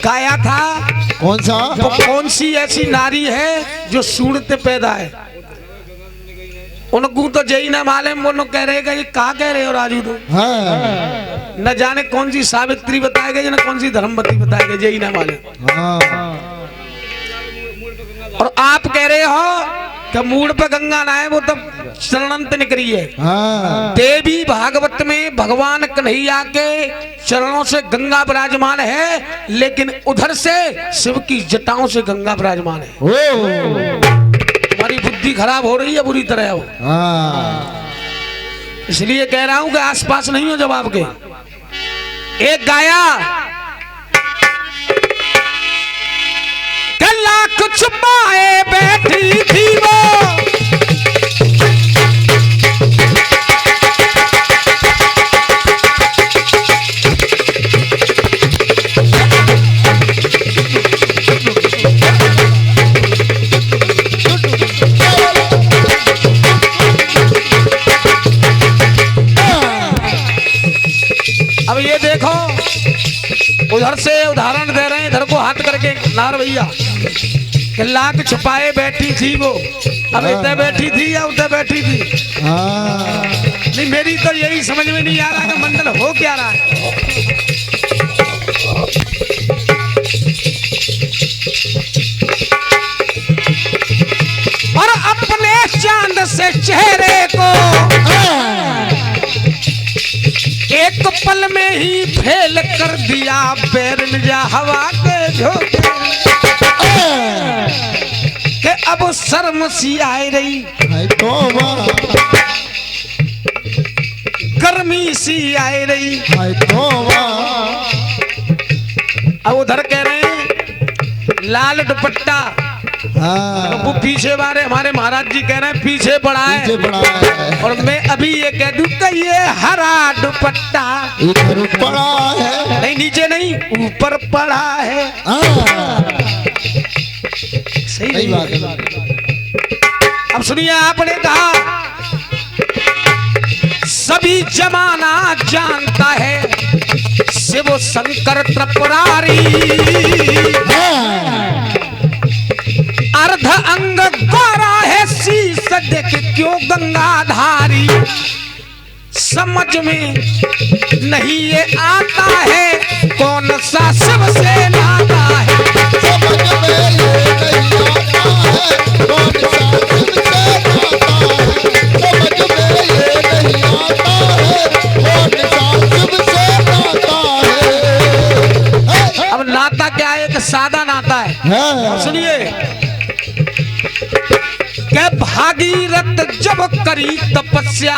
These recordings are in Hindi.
गाया था। कौन सा? तो कौन सी ऐसी नारी है जो सूरत पैदा है? उनको तो जई ना मालूम, वो कह रहे कि क्या कह रहे हो राजू तो। हाँ। न जाने कौन सी सावित्री बताएगा न कौन सी धर्मवती बताएगा, जई ना मालूम। हाँ। और आप कह रहे हो कि मूड पे गंगा ना है, वो तो चरणंत निकली है। हाँ। देवी भागवत में भगवान कन्हैया के चरणों से गंगा विराजमान है, लेकिन उधर से शिव की जटाओं से गंगा विराजमान है। तुम्हारी बुद्धि खराब हो रही है बुरी तरह हो। हाँ। इसलिए कह रहा हूं कि आसपास नहीं हो जवाब के। एक गाया लाख छुपाए बैठी थी वो, अब ये देखो उधर से उदाहरण दे रहे हैं, इधर को हाथ करके नार भैया लाख छुपाए बैठी थी वो। अब इधर बैठी थी या उधर बैठी थी? नहीं, मेरी तो यही समझ में नहीं आ रहा कि मंडल हो क्या रहा है। और अपने चांद से चेहरे को एक पल में ही फेल कर दिया बैरन जा हवा के झोंके के अब शर्म सी आए रही, गर्मी सी आए रही। अब उधर कह रहे हैं लाल दुपट्टा। तो वो पीछे वाले हमारे महाराज जी कह रहे हैं पीछे पड़ा है, और मैं अभी ये कह दूं कि ये हरा दुपट्टा ऊपर पड़ा है। नहीं, नीचे नहीं, ऊपर पड़ा है। सही बात है। अब सुनिए, आपने कहा सभी जमाना जानता है शिव शंकर त्रिपुरारी, अर्ध अंग गोरा है शीश देख क्यों गंगाधारी। समझ में नहीं ये आता है कौन सा शिव से नाता है। समझ में ये नहीं आता है कौन सा शिव से नाता है। समझ में ये नहीं आता है कौन सा शिव से नाता है। अब नाता क्या है? एक सादा नाता है। सुनिए, के भागीरथ जब करी तपस्या,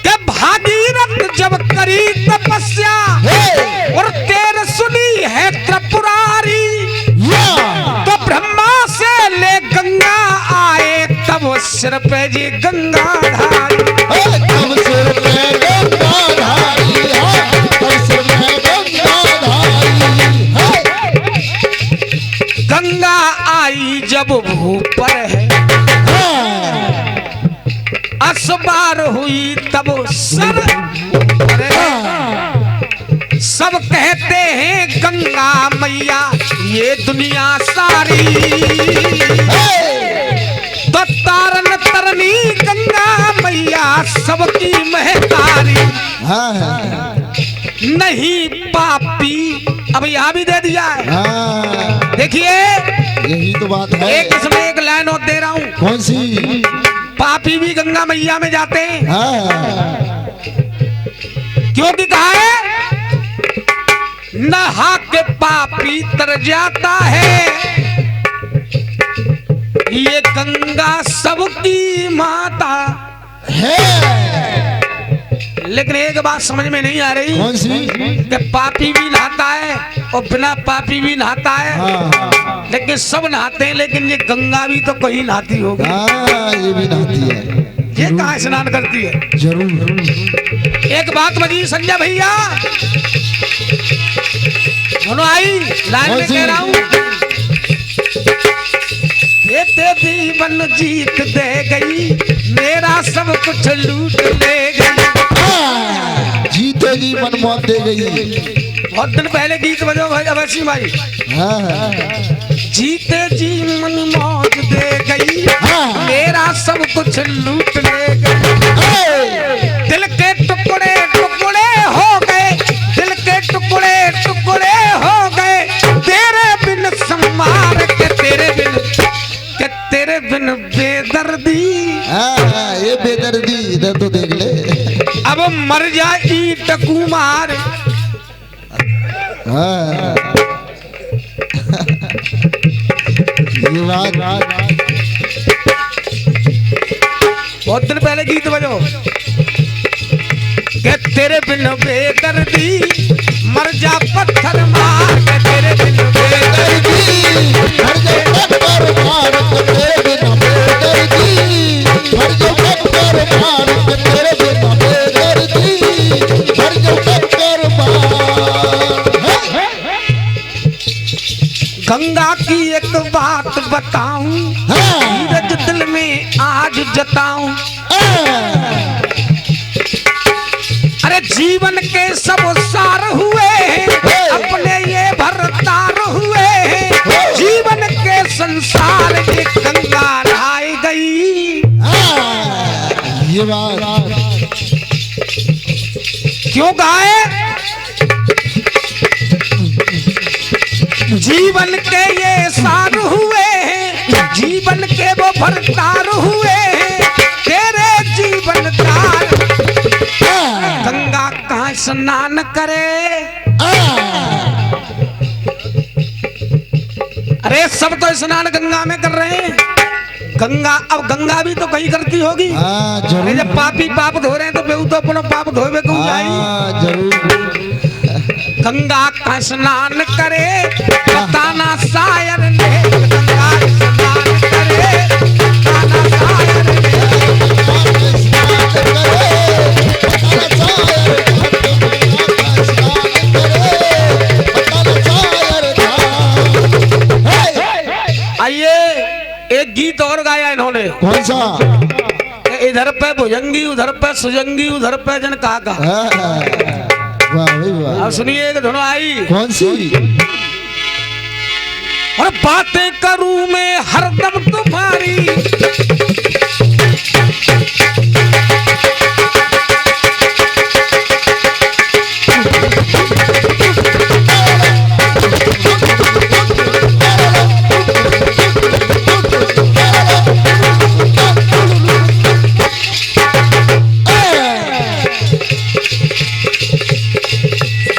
के भागीरथ जब करी तपस्या और तेरे सुनी है त्रिपुरारी, तो ब्रह्मा से ले गंगा आए तब सिर पे जी गंगाधारी। तब सिर पे गंगाधारी, तब सिर पे गंगाधारी। गंगा आई जब भू पर है, असबार हुई तब सर पर है। सब कहते हैं गंगा मैया ये दुनिया सारी, तो तारन तरनी गंगा मैया सबकी महतारी। नहीं पापी, अब यहाँ भी दे दिया है। देखिए, यही तो बात है। एक इसमें एक लाइन और दे रहा हूँ। कौन सी? पापी भी गंगा मैया में जाते हैं। क्योंकि कहा है नहा के पापी तर जाता है, ये गंगा सबकी माता है। लेकिन एक बात समझ में नहीं आ रही। कौन सी? कि पापी भी नहाता है और बिना पापी भी नहाता है। लेकिन सब नहाते हैं, लेकिन ये गंगा भी तो कहीं नहाती होगी। ये भी नहाती है। ये कहाँ स्नान करती है? जरूर। एक बात बजी संजय भैया, सुनो आई लाइन में कह रहा हूँ। ये जीवन जीत दे गई, मेरा सब कुछ लूट ले गई। जीते बजी मन मौत दे गई। बहुत दिन पहले गीत बजो भाई अवैसी भाई। हाँ, जीते जी मन मौत दे गई, हाँ। मेरा सब कुछ लूट ले गई। दिल के टुकड़े टुकड़े हो गए, दिल के टुकड़े टुकड़े हो गए, तेरे बिन संवार के तेरे बिन बेदर्दी। हाँ, ये बेदर्दी इधर तो देख ले। अब मर जाई टकुमार। हाँ। ये बात बहुत दिन पहले गीत बजो के तेरे बिन बेदर्दी, मर जा पत्थर मार के तेरे बिन बेदर्दी। हर जो पत्थर मार के तेरे बिना बेदर्दी, हर जो पत्थर मार के तेरे बिना बेदर्दी, हर जो पत्थर मार। गंगा की एक बात बताऊं, धीरज दिल में आज जताऊं। अरे जीवन के सब सार हुए हैं, अपने ये भरतार हुए हैं, जीवन के संसार ये गंगा नहाई गई। ये बात क्यों गाए? जीवन के ये सार हुए हैं, जीवन के वो भरतार हुए हैं, तेरे जीवन तार। गंगा कहाँ स्नान करे? अरे सब तो स्नान गंगा में कर रहे हैं। गंगा अब गंगा भी तो कहीं करती होगी। अरे जब पापी पाप धो रहे हैं तो बेहू तो अपना पाप धोवे को जाई। जरूर। गंगा का स्नान करे, बताना शायर ने। गंगा स्नान करे, बताना शायर ने। आइए एक गीत और गाया इन्होंने। कौन सा? इधर पे भुजंगी, उधर पे सुजंगी, उधर पे जन काका। वाह भाई वाह। अब सुनिए एक धुन आई। कौन सी? और बातें करूं मैं हरदम तुम्हारी,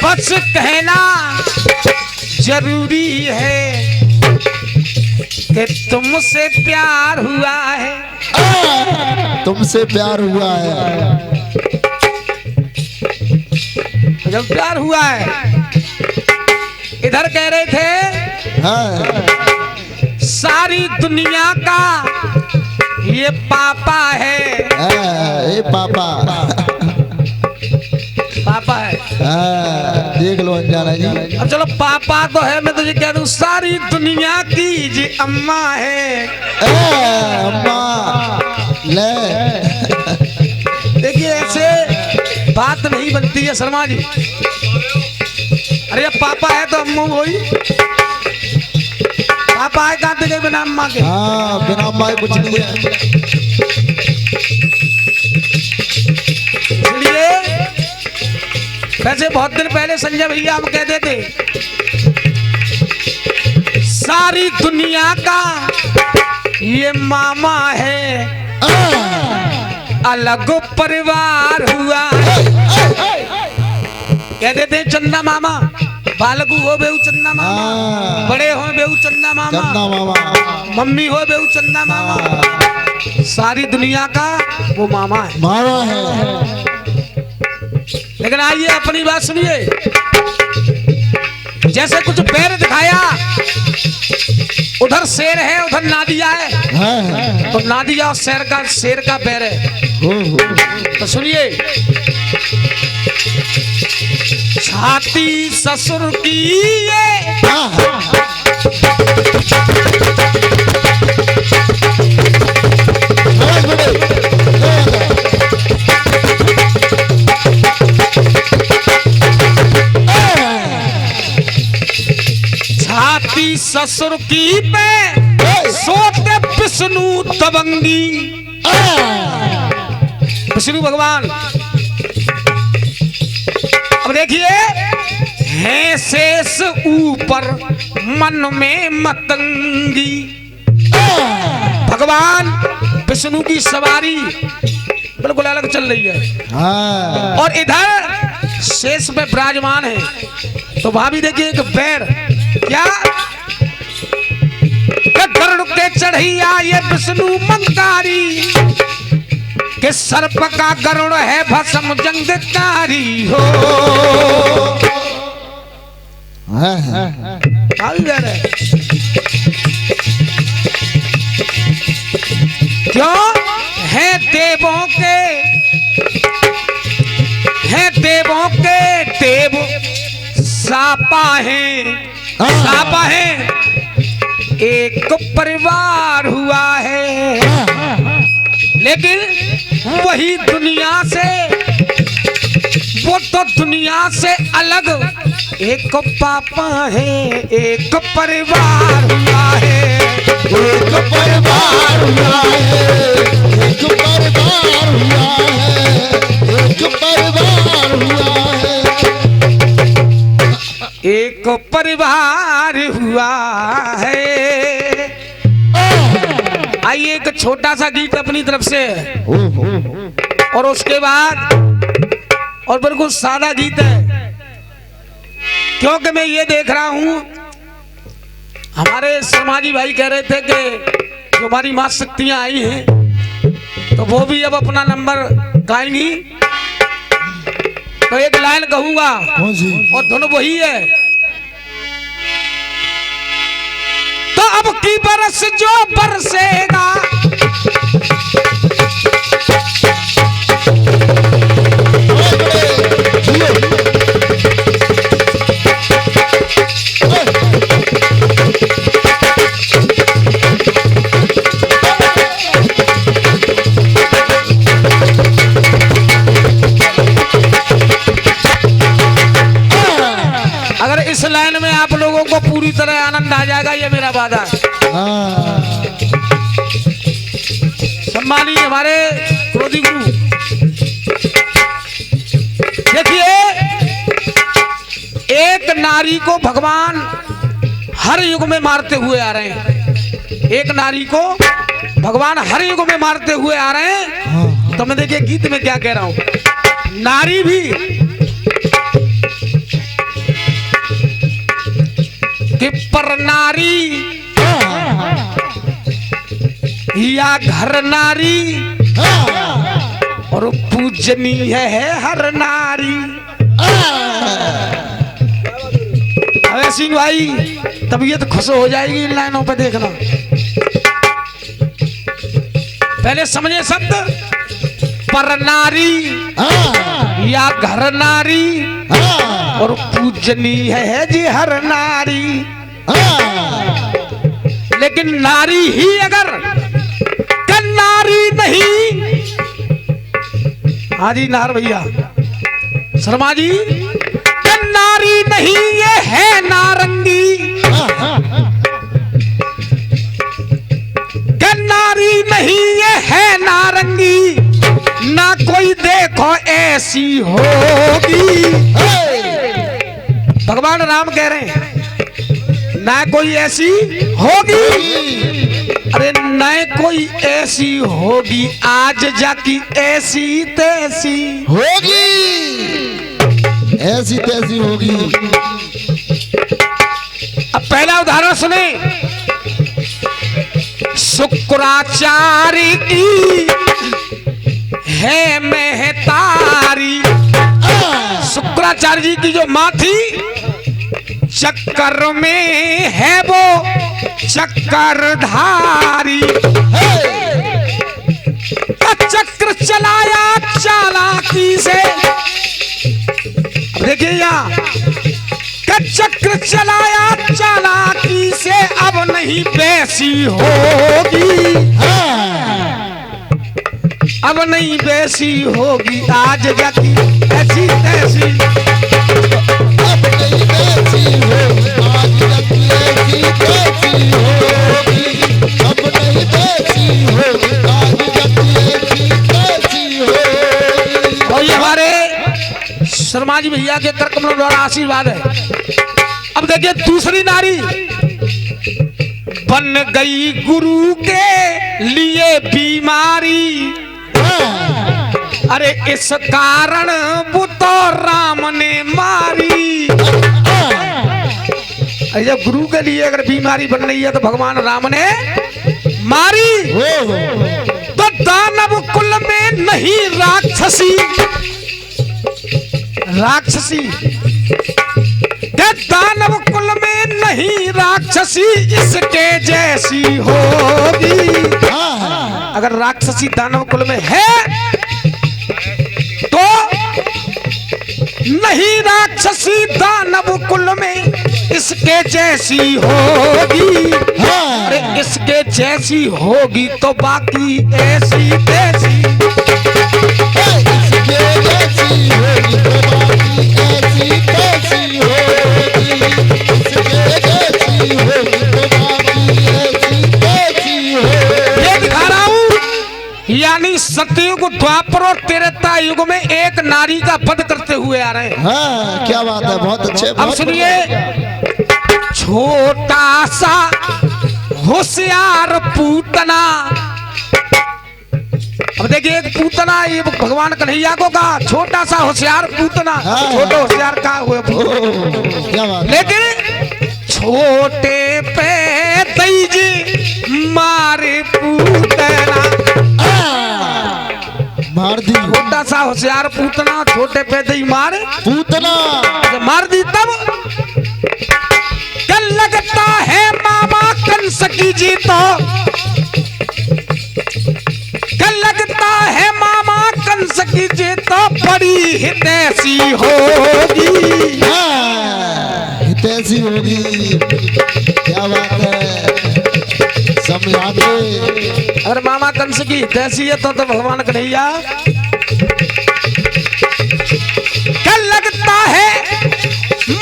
बस कहना जरूरी है कि तुमसे प्यार हुआ है। तुमसे प्यार हुआ है। जब प्यार हुआ है, इधर कह रहे थे सारी दुनिया का ये पापा है। ये पापा पापा है। देख लो अनजाना जी। अब चलो पापा तो है, मैं तुझे कह दूं सारी दुनिया की जी अम्मा है। अम्मा ले। देखिए ऐसे बात नहीं बनती है शर्मा जी। अरे अब पापा है तो अम्मा हुई। पापा है कहते गए बिना अम्मा के। बिना अम्मा के कुछ नहीं है। इसलिए वैसे बहुत दिन पहले संजय भैया हम कहते थे सारी दुनिया का ये मामा है, अलग परिवार हुआ है। कहते थे चंदा मामा, बालकू हो बेहू चंदा मामा, बड़े हो बेहू चंदा मामा, मम्मी हो बेहू चंदा मामा। सारी दुनिया का वो मामा है। मामा है। लेकिन आइए अपनी बात सुनिए। जैसे कुछ पैर दिखाया, उधर शेर है उधर नादिया है, तो नादिया और शेर का पैर है। तो सुनिए, छाती ससुर की ये ससुर की पे सोते विष्णु तबंगी। विष्णु भगवान अब देखिए, है शेष ऊपर मन में मतंगी। भगवान विष्णु की सवारी बिल्कुल अलग चल रही है और इधर शेष में विराजमान है। तो वहां भी देखिए एक पैर क्या गरुड़ के चढ़िया ये विष्णु मंकारी के सर्प का गरुड़ है भस्म जंगकारी हो। क्यों है देवों के देव सापा है एक परिवार हुआ है। लेकिन वही दुनिया से, वो तो दुनिया से अलग एक पापा है, एक परिवार हुआ है, एक परिवार हुआ है, एक परिवार हुआ है, एक परिवार हुआ है, एक परिवार हुआ है। आइए एक छोटा सा गीत अपनी तरफ से और उसके बाद और बिल्कुल सादा गीत है, क्योंकि मैं ये देख रहा हूं हमारे समाजी भाई कह रहे थे कि जो हमारी मां शक्तियां आई हैं तो वो भी अब अपना नंबर गाएंगी। तो एक लाइन कहूंगा और धुन वही है। तो अब की बरस जो बरसेगा इस लाइन में आप लोगों को पूरी तरह आनंद आ जाएगा, ये मेरा वादा है। सम्मानित हमारे क्रोधी गुरु, देखिए एक नारी को भगवान हर युग में मारते हुए आ रहे हैं। एक नारी को भगवान हर युग में मारते हुए आ रहे हैं। तो मैं देखिए गीत में क्या कह रहा हूं, नारी भी कि पर नारी या घर नारी और पूजनीय है हर नारी। अरे सिंह भाई तबीयत खुश हो जाएगी इन लाइनों पे, देखना पहले समझे शब्द, पर नारी या घर नारी और पूजनीय है जी हर नारी। लेकिन नारी ही अगर नारी नहीं, हाँ जी नार भैया शर्मा जी, नारी नहीं ये है नारंगी, नारी नहीं ये है नारंगी, ना कोई देखो ऐसी होगी। भगवान राम कह रहे हैं ना कोई ऐसी होगी, अरे न कोई ऐसी होगी आज जाकी ऐसी तैसी होगी, ऐसी तैसी होगी। अब पहला उदाहरण सुने, शुक्राचार्य की है महतारी। शुक्राचार्य जी की जो माँ थी चक्कर में है वो चक्करधारी, चक्र चलाया चालाकी से। अब देखिए यहाँ चक्र चलाया चालाकी से, अब नहीं बैसी होगी, अब नहीं बैसी होगी आज जाकी ऐसी तैसी, अब नहीं बैसी होगी आज जाकी ऐसी ऐसी तैसी होगी, अब नहीं तैसी होगी, आज गति ऐसी तैसी होगी। और ये हमारे शर्मा जी भैया के कर कमलों द्वारा आशीर्वाद है। अब देखिए दूसरी नारी बन गई गुरु के लिए बीमारी, अरे इस कारण वो तो राम ने मारी। अरे जब गुरु के लिए अगर बीमारी बन रही है तो भगवान राम ने मारी। तो दानव कुल में नहीं राक्षसी, राक्षसी दानव कुल में नहीं राक्षसी इसके जैसी होगी। अगर राक्षसी दानव कुल में है तो नहीं राक्षसी दानव कुल में इसके जैसी होगी। अरे इसके जैसी होगी तो बाकी ऐसी तैसी, इसके जैसी होगी तो बाकी ऐसी तैसी होगी, इसके जैसी होगी तो बाकी ऐसी तैसी होगी। ये दिखा रहा हूं, यानी सतयुग द्वापर और त्रेता युग में एक नारी का वध करते हुए आ रहे हैं। हाँ, क्या बात है, बहुत अच्छे। अब सुनिए, छोटा सा होशियार पूतना। अब देखिए एक पूतना, ये भगवान कन्हैया को कहा छोटा सा होशियार पूतना। छोटे होशियार कहा हुए, क्या बात। लेकिन छोटे पे दईजी मारे पूतना, मार दी। छोटा सा होशियार पूतना छोटे पे दई मारे पूतना, मार दी। तब क्या लगता है मामा कंस की जीत, क्या लगता है मामा कंस की जीत बड़ी हितैषी होगी। हितैषी होगी, क्या बात है, समझा दे। अगर मामा कंस की हितैषी है तो भगवान कन्हैया, क्या लगता है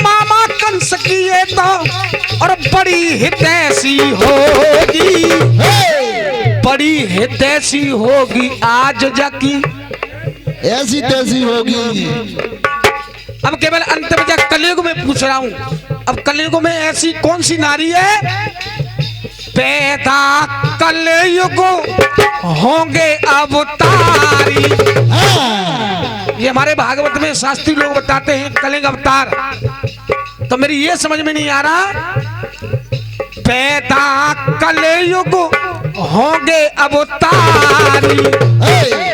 मामा कंस की ये तो और बड़ी हितैषी होगी, बड़ी हितैषी होगी आज जाकी ऐसी तैसी होगी। अब केवल अंत में जब कलयुग में पूछ रहा हूं, अब कलयुग में ऐसी कौन सी नारी है, पैदा कलयुग होंगे अवतारी। ये हमारे भागवत में शास्त्री लोग बताते हैं कलिंग अवतार, तो मेरी ये समझ में नहीं आ रहा। पैदा कलयुग होंगे अवतारी,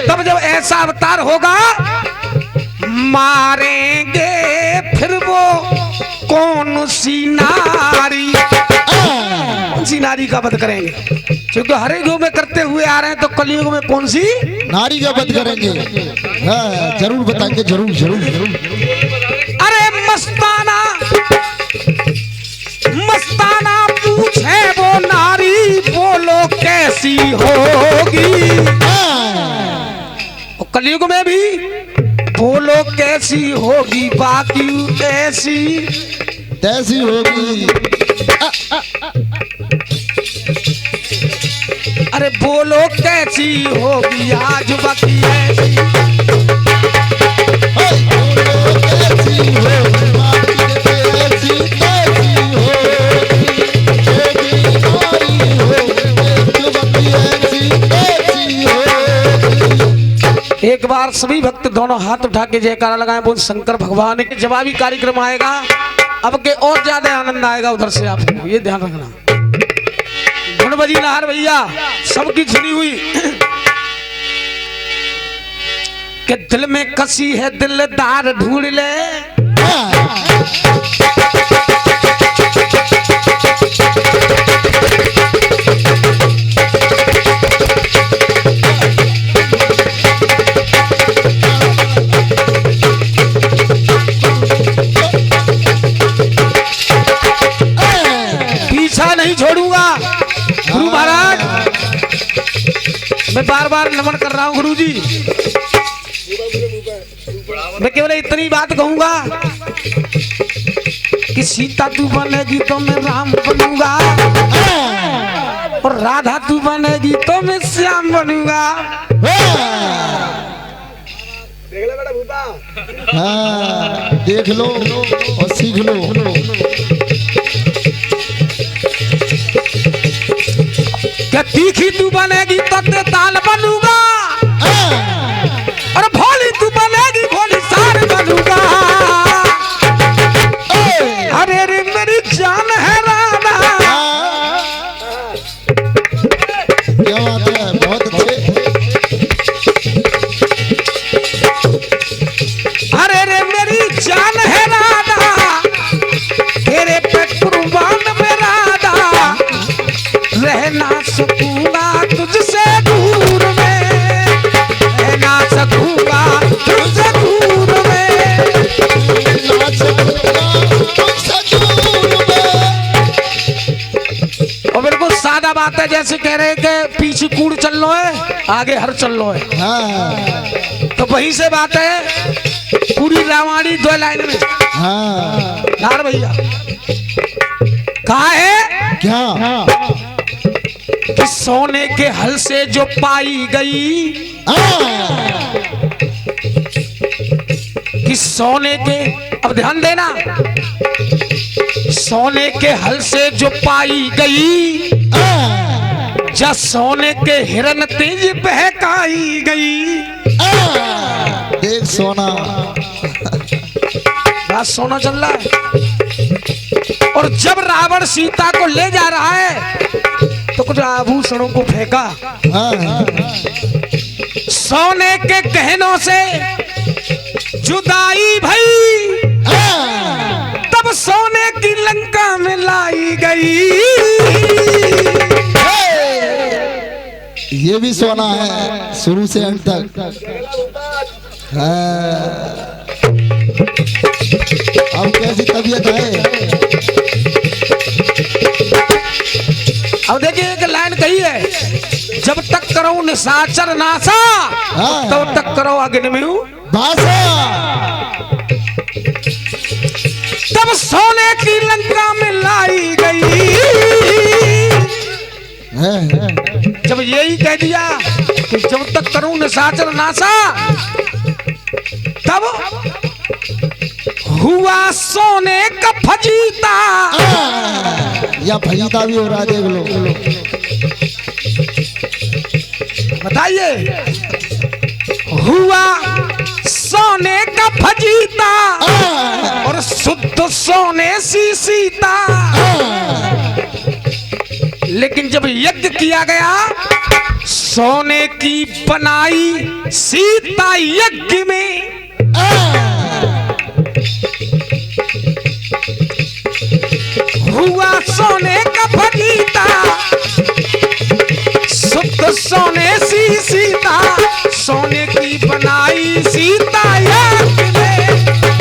तब जब ऐसा अवतार होगा मारेंगे फिर वो कौन सी नारी, कौन सी नारी का वध करेंगे, क्योंकि हर एक युग में करते हुए आ रहे हैं, तो कलयुग में कौन सी नारी का वध करेंगे। हाँ, जरूर बताएंगे, जरूर जरूर जरूर। अरे मस्ताना मस्ताना पूछे वो नारी बोलो कैसी होगी। और कलयुग में भी बोलो कैसी होगी, बाकी ऐसी तैसी होगी। अरे बोलो कैसी होगी आज बाकी ऐसी, कैसी होगी, बाकी ऐसी तैसी होगी, बाकी ऐसी तैसी होगी। एक बार सभी भक्त दोनों हाथ उठा के जयकारा लगाएं, बोल शंकर भगवान के। जवाबी कार्यक्रम आएगा, अब के और ज्यादा आनंद आएगा उधर से, आपको ये ध्यान रखना। धुन बजी नाहर भैया सबकी झुनी हुई कि दिल में कसी है दिलदार ढूंढ ले। पीछा नहीं छोड़ूंगा गुरु महाराज, मैं बार बार नमन कर रहा हूं गुरु जी। मैं केवल इतनी बात कहूंगा कि सीता तू बनेगी तो मैं राम बनूंगा और राधा तू बनेगी तो मैं श्याम बनूंगा। हाँ, देख लो और सीख लो। क्या तीखी तू बनेगी तो ताल बनूंगा और भोली तू बनेगी भोली सार बनूंगा। अरे रे मेरी जान है राधा। क्या बात है, बहुत अच्छे। अरे रे मेरी जान है राधा तेरे पे कुर्बान में राधा रहना सकूंगा तुझसे दूर में रहना सकूंगा तुझसे दूर में ना सकूंगा तुझसे दूर में। और बिल्कुल सादा बात है जैसे कह रहे कि पीछे कूड़ चल लो है आगे हर चल लो है। हाँ तो वही से बात है पूरी रामायणी 2 लाइन में। हाँ नार भैया कहा है क्या? कि सोने के हल से जो पाई गई कि सोने के, अब ध्यान देना, सोने के हल से जो पाई गई जा सोने के हिरन तेज बहकाई गई। देख सोना, बात सोना चल रहा है। और जब रावण सीता को ले जा रहा है तो कुछ आभूषणों को फेंका। सोने के गहनों से जुदाई भई तब सोने की लंका में लाई गई। ये भी सोना है शुरू से अंत तक। अब कैसी तबीयत है? अब देखिए एक लाइन कही है, जब तक करो निशाचर नासा तब तक करो अग्नि में भाषा। तब सोने की लंका में लाई गई। जब यही कह दिया कि जब तक करूं निशाचर नासा तब हुआ सोने का फजीता। या फजीता भी हो रहा है, देख लो। बताइए, हुआ सोने का फजीता और शुद्ध सोने सी सीता। लेकिन जब यज्ञ किया गया सोने की बनाई सीता यज्ञ में। हुआ सोने का फजीता शुद्ध सोने सी सीता। सोने की बनाई सीता यज्ञ में।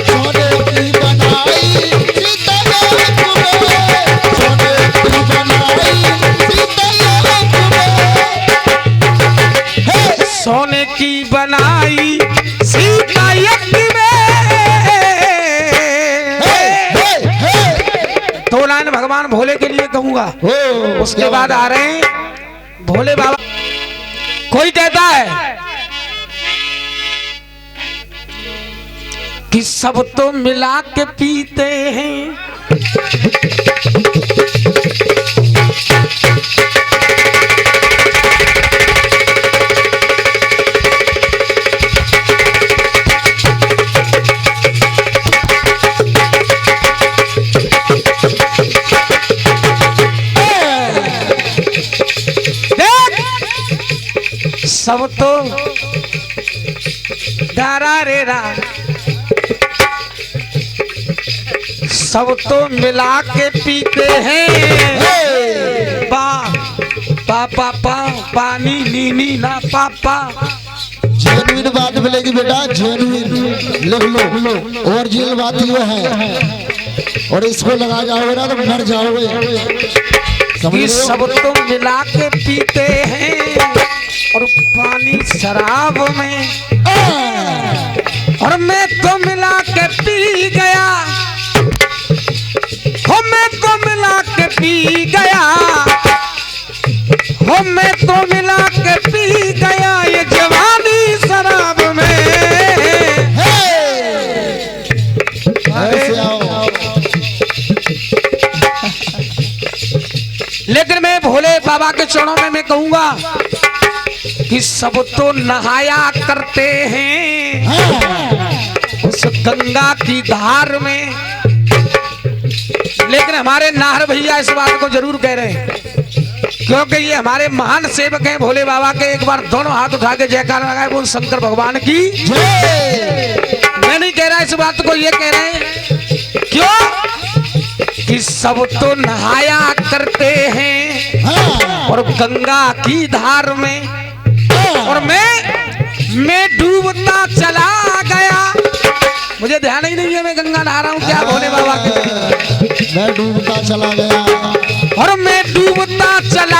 सोने की बनाई सीता यज्ञ में। सोने की बनाई सीता यज्ञ में। सोने की बनाई सीता यज्ञ में। दो लाइन भगवान भोले के लिए कहूंगा, उसके बाद आ रहे हैं भोले बाबा। कोई कहता है कि सब तो मिला के पीते हैं, सब तो दारा रे रा, सब तो मिला के पीते हैं। पा पा पा पा पानी नीनी ना पापा। जेनुइन बात मिलेगी बेटा, जेनुइन लिख लो। ओरिजिनल बात ये है, और इसको लगा जाओगे ना तो मर जाओगे। सब तो मिला के पीते हैं और पानी शराब में, और मैं तो मिला के पी गया पी गया हो, मैं तो मिला के पी गया ये जवानी शराब में। ऐसे आओ। लेकिन मैं भोले बाबा के चरणों में मैं कहूंगा कि सब तो नहाया करते हैं उस गंगा की धार में, लेकिन हमारे नाहर भैया इस बात को जरूर कह रहे हैं, क्योंकि ये हमारे महान सेवक हैं भोले बाबा के। एक बार दोनों हाथ उठा के जयकार लगाए, बोल शंकर भगवान की। मैं नहीं कह रहा इस बात को, ये कह रहे हैं क्यों कि सब तो नहाया करते हैं और गंगा की धार में, और मैं डूबता चला गया। मुझे ध्यान ही नहीं है मैं गंगा नहा रहा हूँ क्या भोले बाबा के। मैं डूबता चला गया और मैं डूबता चला